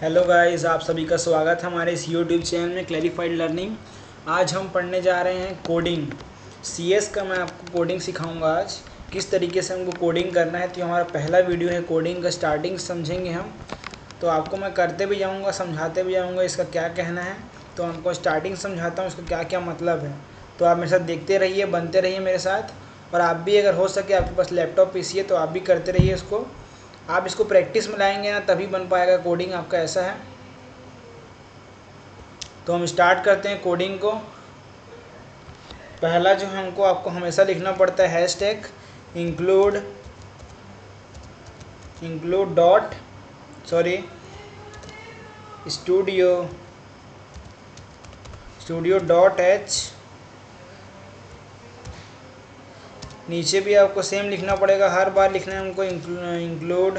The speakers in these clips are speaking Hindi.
हेलो गाइस, आप सभी का स्वागत है हमारे इस यूट्यूब चैनल में क्लैरिफाइड लर्निंग। आज हम पढ़ने जा रहे हैं कोडिंग। सीएस का मैं आपको कोडिंग सिखाऊंगा आज, किस तरीके से हमको कोडिंग करना है। तो ये हमारा पहला वीडियो है कोडिंग का, स्टार्टिंग समझेंगे हम। तो आपको मैं करते भी जाऊँगा, समझाते भी जाऊँगा इसका क्या कहना है। तो आपको स्टार्टिंग समझाता हूँ इसका क्या क्या मतलब है। तो आप मेरे साथ देखते रहिए, बनते रहिए मेरे साथ। और आप भी अगर हो सके, आपके पास लैपटॉप पीसी है तो आप भी करते रहिए इसको। आप इसको प्रैक्टिस में लाएंगे ना, तभी बन पाएगा कोडिंग आपका, ऐसा है। तो हम स्टार्ट करते हैं कोडिंग को। पहला जो हमको आपको हमेशा लिखना पड़ता है hashtag include studio dot H. नीचे भी आपको सेम लिखना पड़ेगा, हर बार लिखना है हमको include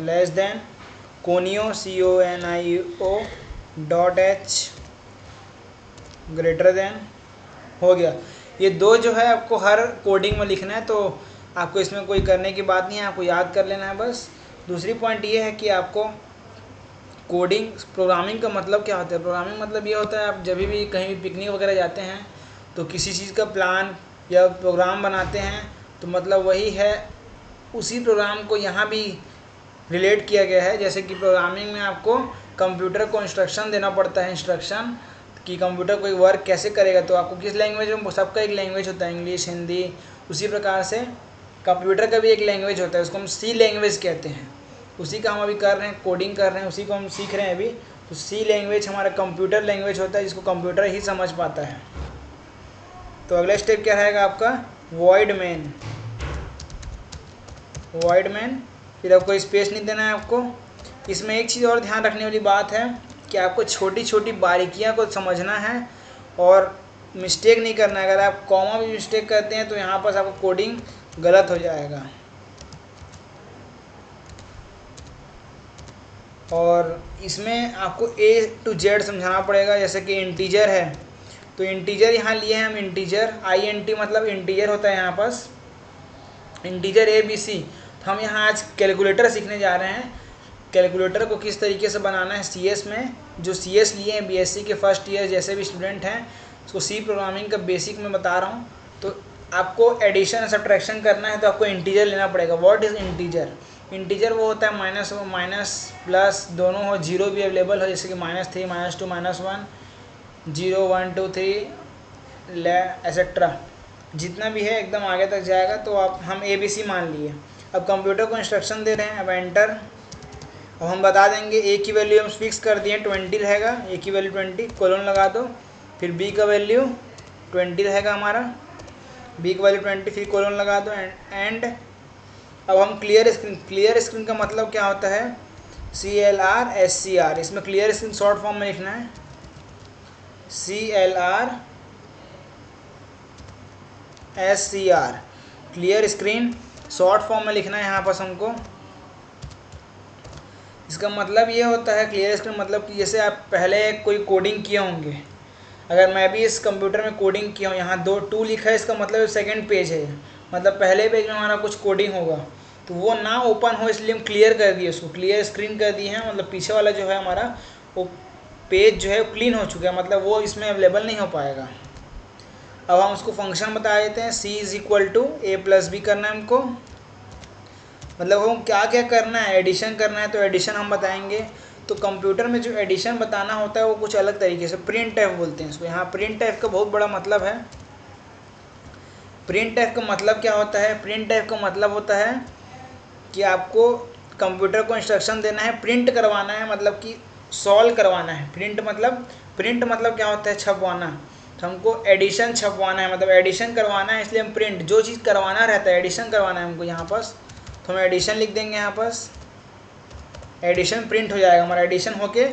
less than conio CONIO dot H greater than. हो गया। ये दो जो है आपको हर कोडिंग में लिखना है, तो आपको इसमें कोई करने की बात नहीं है, आपको याद कर लेना है बस। दूसरी पॉइंट ये है कि आपको कोडिंग प्रोग्रामिंग का मतलब क्या होता है। प्रोग्रामिंग मतलब ये होता है, आप जब भी कहीं भी पिकनिक वगैरह जाते हैं तो किसी चीज़ का प्लान या प्रोग्राम बनाते हैं, तो मतलब वही है, उसी प्रोग्राम को यहाँ भी रिलेट किया गया है। जैसे कि प्रोग्रामिंग में आपको कंप्यूटर को इंस्ट्रक्शन देना पड़ता है, इंस्ट्रक्शन कि कंप्यूटर कोई वर्क कैसे करेगा। तो आपको किस लैंग्वेज में, सबका एक लैंग्वेज होता है, इंग्लिश, हिंदी। उसी प्रकार से कंप्यूटर का भी एक लैंग्वेज होता है, उसको हम सी लैंग्वेज कहते हैं। उसी का हम अभी कर रहे हैं, कोडिंग कर रहे हैं, उसी को हम सीख रहे हैं अभी। तो सी लैंग्वेज हमारा कंप्यूटर लैंग्वेज होता है, जिसको कंप्यूटर ही समझ पाता है। तो अगला स्टेप क्या रहेगा आपका, वॉइड मेन। फिर आपको स्पेस नहीं देना है आपको। इसमें एक चीज़ और ध्यान रखने वाली बात है कि आपको छोटी छोटी बारीकियां को समझना है और मिस्टेक नहीं करना है। अगर आप कॉमा भी मिस्टेक करते हैं तो यहाँ पर आपको कोडिंग गलत हो जाएगा। और इसमें आपको A to Z समझाना पड़ेगा। जैसे कि इंटीजर है, तो इंटीजर यहाँ लिए हैं हम, इंटीजर INT मतलब इंटीजर होता है यहाँ पास, इंटीजर ABC। तो हम यहाँ आज कैलकुलेटर सीखने जा रहे हैं। कैलकुलेटर को किस तरीके से बनाना है CS में। जो CS लिए हैं BSc के फर्स्ट ईयर जैसे भी स्टूडेंट हैं, उसको सी प्रोग्रामिंग का बेसिक में बता रहा हूँ। तो आपको एडिशन सब्ट्रैक्शन करना है तो आपको इंटीजर लेना पड़ेगा। What is integer. इंटीजर वो होता है माइनस प्लस दोनों हो, जीरो भी अवेलेबल हो, जैसे कि -3 -2 -1 0 1 2 3 एसेट्रा, जितना भी है एकदम आगे तक जाएगा। तो आप हम ABC मान लिए। अब कंप्यूटर को इंस्ट्रक्शन दे रहे हैं, अब एंटर। अब हम बता देंगे A की वैल्यू हम फिक्स कर दिए 20 रहेगा, A की वैल्यू 20, कोलन लगा दो। फिर B का वैल्यू 20 रहेगा हमारा, B की वैल्यू 20, फिर कोलन लगा दो एंड। अब हम क्लियर स्क्रीन का मतलब क्या होता है, CLR SCR। इसमें क्लियर स्क्रीन शॉर्ट फॉर्म में लिखना है, CLR SCR, clear screen short form में लिखना है यहाँ पर हमको। इसका मतलब ये होता है क्लियर स्क्रीन मतलब कि जैसे आप पहले कोई कोडिंग किए होंगे। अगर मैं भी इस कंप्यूटर में कोडिंग किया हूँ, यहाँ 2 लिखा है, इसका मतलब सेकंड पेज है, मतलब पहले पेज में हमारा कुछ कोडिंग होगा, तो वो ना ओपन हो, इसलिए हम क्लियर कर दिए, उसको क्लियर स्क्रीन कर दिए हैं। मतलब पीछे वाला जो है हमारा वो पेज जो है क्लीन हो चुका है, मतलब वो इसमें अवेलेबल नहीं हो पाएगा। अब हम उसको फंक्शन बता देते हैं, C = A + B करना है हमको। मतलब हम क्या क्या करना है, एडिशन करना है तो एडिशन हम बताएंगे। तो कंप्यूटर में जो एडिशन बताना होता है वो कुछ अलग तरीके से, प्रिंट एफ बोलते हैं इसको। यहाँ प्रिंट एफ का बहुत बड़ा मतलब है। प्रिंट एफ का मतलब क्या होता है, प्रिंट एफ का मतलब होता है कि आपको कंप्यूटर को इंस्ट्रक्शन देना है, प्रिंट करवाना है, मतलब कि सॉल्व करवाना है। प्रिंट मतलब क्या होता है, छपवाना। तो हमको एडिशन छपवाना है, मतलब एडिशन करवाना है, इसलिए हम प्रिंट, जो चीज़ करवाना रहता है एडिशन करवाना है हमको यहाँ पास, तो हम एडिशन लिख देंगे यहाँ पास। एडिशन प्रिंट हो जाएगा हमारा, एडिशन होके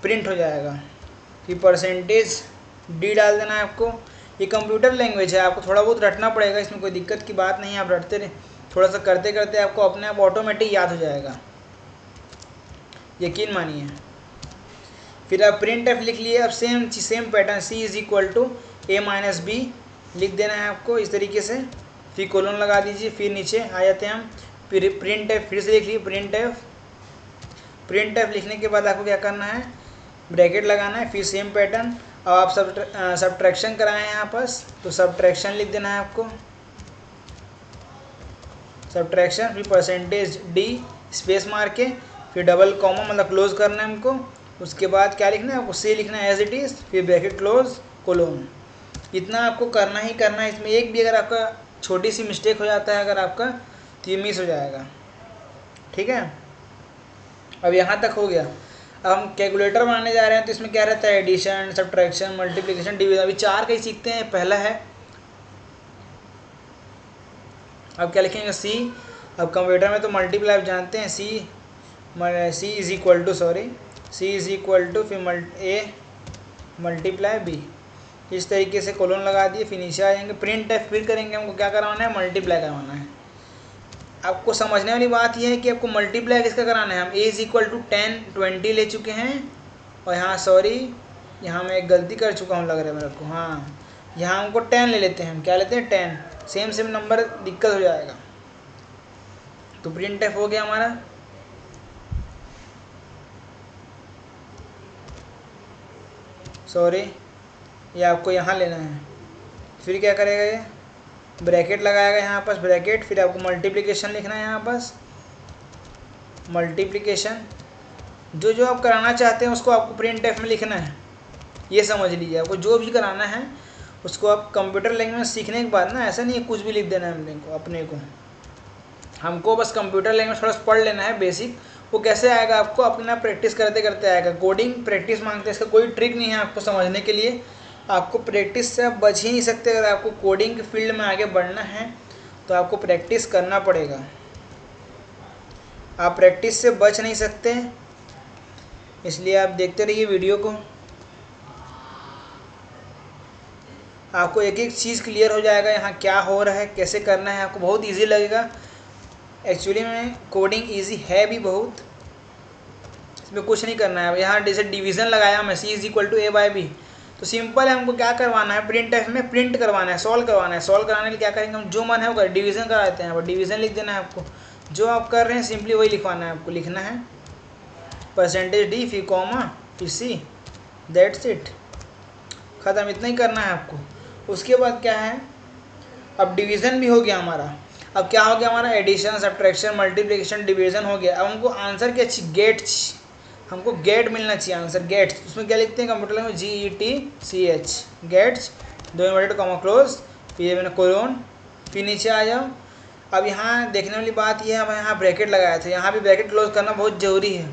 प्रिंट हो जाएगा। फिर %d डाल देना है आपको। ये कंप्यूटर लैंग्वेज है, आपको थोड़ा बहुत रटना पड़ेगा, इसमें कोई दिक्कत की बात नहीं है। आप रटते रहे, थोड़ा सा करते करते आपको अपने आप ऑटोमेटिक याद हो जाएगा, यकीन मानिए। फिर आप प्रिंट एफ लिख लिए। अब same pattern, C = A - B लिख देना है आपको इस तरीके से। फिर कोलन लगा दीजिए। फिर नीचे आ जाते हैं हम, फिर प्रिंट एफ फिर से लिख लीजिए प्रिंट एफ लिखने के बाद आपको क्या करना है, ब्रैकेट लगाना है, फिर सेम पैटर्न। अब आप सब्ट्रैक्शन कराएं यहाँ पास, तो सब्ट्रैक्शन लिख देना है आपको, सब्ट्रैक्शन, फिर परसेंटेज डी स्पेस मार के, फिर डबल कॉमा मतलब क्लोज करना है हमको। उसके बाद क्या लिखना है आपको, सी लिखना है एज इट इज़, फिर ब्रैकेट क्लोज कोलोन। इतना आपको करना ही करना है। इसमें एक भी अगर आपका छोटी सी मिस्टेक हो जाता है अगर आपका, तो ये मिस हो जाएगा। ठीक है, अब यहाँ तक हो गया। अब हम कैलकुलेटर बनाने जा रहे हैं, तो इसमें क्या रहता है, एडिशन, सब्ट्रैक्शन, मल्टीप्लिकेशन, डिवीजन। अभी 4 का ही सीखते हैं, पहला है। अब क्या लिखेंगे, सी। अब कंप्यूटर में तो मल्टीप्लाई आप जानते हैं, सी इज इक्वल टू फिर ए मल्टीप्लाई बी। इस तरीके से कोलोन लगा दिए, फिर नीचे आ जाएंगे। प्रिंट एफ फिर करेंगे, हमको क्या करवाना है, मल्टीप्लाई करवाना है। आपको समझने वाली बात यह है कि आपको मल्टीप्लाई किसका कराना है। हम ए इज इक्वल टू 10 20 ले चुके हैं, और यहाँ सॉरी यहाँ मैं एक गलती कर चुका हूँ लग रहा है मेरे को। हाँ, यहाँ हमको 10 ले लेते हैं। हम क्या लेते हैं, 10। सेम नंबर, दिक्कत हो जाएगा। तो प्रिंट एफ हो गया हमारा। सॉरी, ये आपको यहाँ लेना है। फिर क्या करेगा, ये ब्रैकेट लगाएगा यहाँ पास, ब्रैकेट, फिर आपको मल्टीप्लिकेशन लिखना है यहाँ पास, मल्टीप्लिकेशन। जो आप कराना चाहते हैं उसको आपको प्रिंट एफ में लिखना है। ये समझ लीजिए, आपको जो भी कराना है उसको आप कंप्यूटर लैंग्वेज सीखने के बाद ना, ऐसा नहीं है कुछ भी लिख देना है अपने को। हमको बस कंप्यूटर लैंग्वेज थोड़ा सा पढ़ लेना है बेसिक। वो कैसे आएगा आपको, अपना प्रैक्टिस करते करते आएगा। कोडिंग प्रैक्टिस मांगते हैं, इसका कोई ट्रिक नहीं है आपको समझने के लिए। आपको प्रैक्टिस से आप बच ही नहीं सकते। अगर आपको कोडिंग के फील्ड में आगे बढ़ना है तो आपको प्रैक्टिस करना पड़ेगा। आप प्रैक्टिस से बच नहीं सकते, इसलिए आप देखते रहिए वीडियो को। आपको एक एक चीज़ क्लियर हो जाएगा, यहाँ क्या हो रहा है, कैसे करना है, आपको बहुत इजी लगेगा। एक्चुअली में कोडिंग इजी है भी बहुत, इसमें कुछ नहीं करना है। यहाँ जैसे डिवीज़न लगाया मैं, C is equal to A by B, तो सिंपल है। हमको क्या करवाना है, प्रिंट एफ में प्रिंट करवाना है, सॉल्व करवाना है। सॉल्व कराने के लिए क्या करेंगे हम, जो मन है वो कर, डिवीज़न कराते हैं, डिवीज़न लिख देना है आपको। जो आप कर रहे हैं सिंपली वही लिखवाना है आपको। लिखना है परसेंटेज डी, फिर कॉमा, फिर सी, दैट्स इट, ख़त्म। इतना ही करना है आपको। उसके बाद क्या है, अब डिवीज़न भी हो गया हमारा। अब क्या हो गया हमारा, एडिशन, सब्ट्रैक्शन, मल्टीप्लिकेशन, डिवीज़न हो गया। अब हमको आंसर क्या चाहिए, गेट। हमको गेट मिलना चाहिए, आंसर गेट। उसमें क्या लिखते हैं कंप्यूटर में, GETCH, gets, 2 inverted comma close, फिर मैंने कोलोन, फिर नीचे आ जाओ। अब यहाँ देखने वाली बात यह है, हम यहाँ ब्रैकेट लगाए थे, यहाँ भी ब्रैकेट क्लोज करना बहुत ज़रूरी है।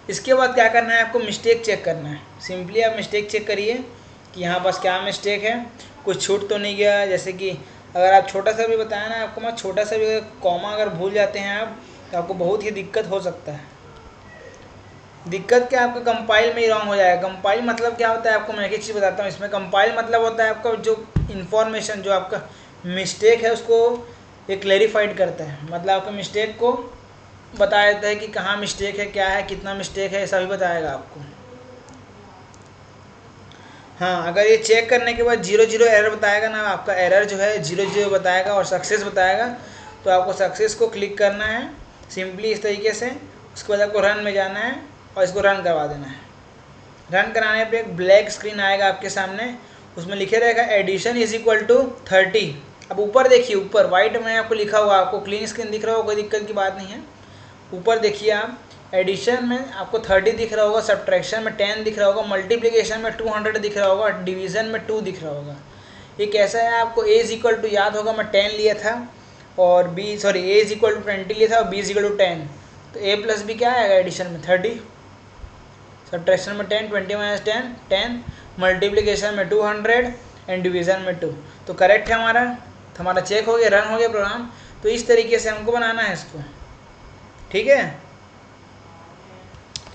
इसके बाद क्या करना है, आपको मिस्टेक चेक करना है। सिंपली आप मिस्टेक चेक करिए कि यहाँ पास क्या मिस्टेक है, कुछ छूट तो नहीं गया। जैसे कि अगर आप छोटा सा भी बताया ना आपको, मैं छोटा सा भी कॉमा अगर भूल जाते हैं आप, तो आपको बहुत ही दिक्कत हो सकता है। दिक्कत क्या, आपका कंपाइल में ही रॉन्ग हो जाएगा। कंपाइल मतलब क्या होता है, आपको मैं एक चीज़ बताता हूँ। इसमें कंपाइल मतलब होता है आपका जो इन्फॉर्मेशन, जो आपका मिस्टेक है उसको ये क्लैरिफाइड करता है। मतलब आपके मिस्टेक को बता देता है कि कहाँ मिस्टेक है, क्या है, कितना मिस्टेक है, ऐसा भी बताएगा आपको। हाँ, अगर ये चेक करने के बाद 0 एरर बताएगा ना, आपका एरर जो है 0 बताएगा और सक्सेस बताएगा, तो आपको सक्सेस को क्लिक करना है सिंपली इस तरीके से। उसके बाद आपको रन में जाना है और इसको रन करवा देना है। रन कराने पे एक ब्लैक स्क्रीन आएगा आपके सामने, उसमें लिखे रहेगा एडिशन इज इक्वल टू 30। अब ऊपर देखिए, ऊपर वाइट में आपको लिखा हुआ, आपको क्लीन स्क्रीन दिख रहा होगा, कोई दिक्कत की बात नहीं है। ऊपर देखिए आप, एडिशन में आपको 30 दिख रहा होगा, सब्ट्रैक्शन में 10 दिख रहा होगा, मल्टीप्लिकेशन में 200 दिख रहा होगा, डिवीज़न में 2 दिख रहा होगा। ये कैसा है, आपको ए इज इक्वल टू याद होगा, मैं 10 लिया था और ए इज इक्वल टू 20 लिया था और बी इज इक्वल टू 10। तो ए प्लस बी क्या आएगा एडिशन में 30, सब्ट्रैक्शन में 10, 20 माइनस 10 10, मल्टीप्लिकेशन में 200 एंड डिवीज़न में 2। तो करेक्ट है हमारा, तो हमारा चेक हो गया, रन हो गया प्रोग्राम। तो इस तरीके से हमको बनाना है इसको, ठीक है।